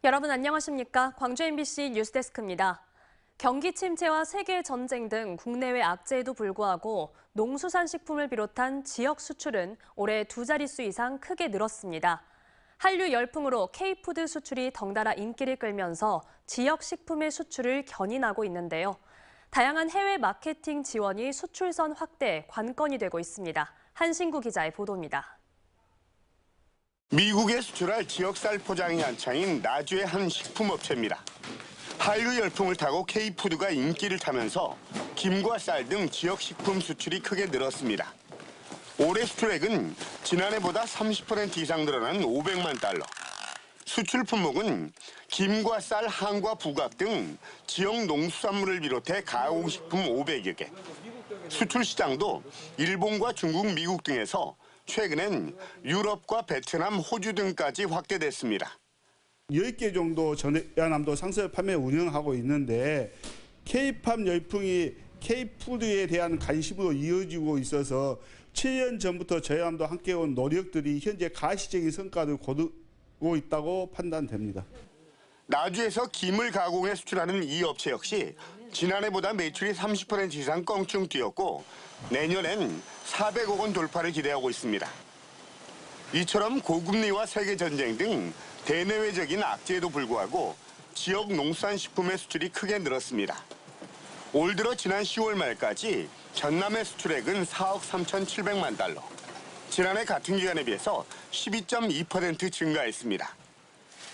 여러분 안녕하십니까? 광주 MBC 뉴스데스크입니다. 경기 침체와 세계 전쟁 등 국내외 악재에도 불구하고 농수산식품을 비롯한 지역 수출은 올해 두 자릿수 이상 크게 늘었습니다. 한류 열풍으로 K푸드 수출이 덩달아 인기를 끌면서 지역 식품의 수출을 견인하고 있는데요. 다양한 해외 마케팅 지원이 수출선 확대에 관건이 되고 있습니다. 한신구 기자의 보도입니다. 미국에 수출할 지역쌀 포장이 한창인 나주의 한 식품업체입니다. 한류 열풍을 타고 K푸드가 인기를 타면서 김과 쌀 등 지역 식품 수출이 크게 늘었습니다. 올해 수출액은 지난해보다 30% 이상 늘어난 500만 달러. 수출 품목은 김과 쌀, 한과 부각 등 지역 농수산물을 비롯해 가공식품 500여 개. 수출 시장도 일본과 중국, 미국 등에서 최근엔 유럽과 베트남, 호주 등까지 확대됐습니다. 10개 정도 전해남도 상설 판매 운영하고 있는데 K팝 열풍이 K푸드에 대한 관심으로 이어지고 있어서 7년 전부터 저희함도 함께 온 노력들이 현재 가시적인 성과를 거두고 있다고 판단됩니다. 나주에서 김을 가공해 수출하는 이 업체 역시 지난해보다 매출이 30% 이상 껑충 뛰었고 내년엔 400억 원 돌파를 기대하고 있습니다. 이처럼 고금리와 세계전쟁 등 대내외적인 악재에도 불구하고 지역 농수산식품의 수출이 크게 늘었습니다. 올 들어 지난 10월 말까지 전남의 수출액은 4억 3,700만 달러. 지난해 같은 기간에 비해서 12.2% 증가했습니다.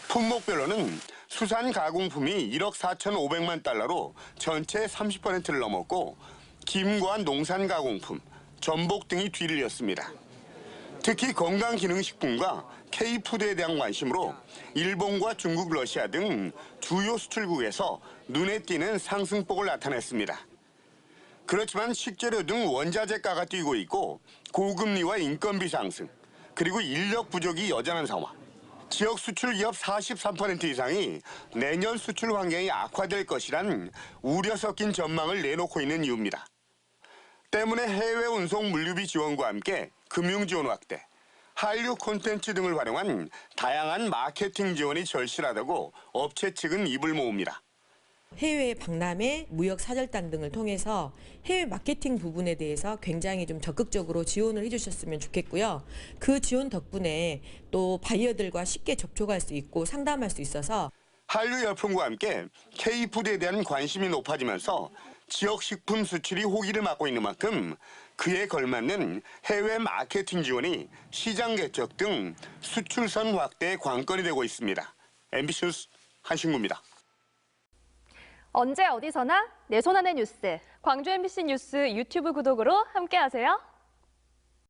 품목별로는 수산 가공품이 1억 4,500만 달러로 전체 30%를 넘었고 김과 농산 가공품, 전복 등이 뒤를 이었습니다. 특히 건강기능식품과 K푸드에 대한 관심으로 일본과 중국, 러시아 등 주요 수출국에서 눈에 띄는 상승폭을 나타냈습니다. 그렇지만 식재료 등 원자재가가 뛰고 있고 고금리와 인건비 상승, 그리고 인력 부족이 여전한 상황. 지역 수출 기업 43% 이상이 내년 수출 환경이 악화될 것이란 우려 섞인 전망을 내놓고 있는 이유입니다. 때문에 해외 운송 물류비 지원과 함께 금융 지원 확대, 한류 콘텐츠 등을 활용한 다양한 마케팅 지원이 절실하다고 업체 측은 입을 모읍니다. 해외 박람회, 무역 사절단 등을 통해서 해외 마케팅 부분에 대해서 굉장히 좀 적극적으로 지원을 해주셨으면 좋겠고요. 그 지원 덕분에 또 바이어들과 쉽게 접촉할 수 있고 상담할 수 있어서 한류 열풍과 함께 K푸드에 대한 관심이 높아지면서 지역 식품 수출이 호기를 맞고 있는 만큼 그에 걸맞는 해외 마케팅 지원이 시장 개척 등 수출선 확대의 관건이 되고 있습니다. MBC 뉴스 한신구입니다. 언제 어디서나 내 손 안의 뉴스. 광주 MBC 뉴스 유튜브 구독으로 함께하세요.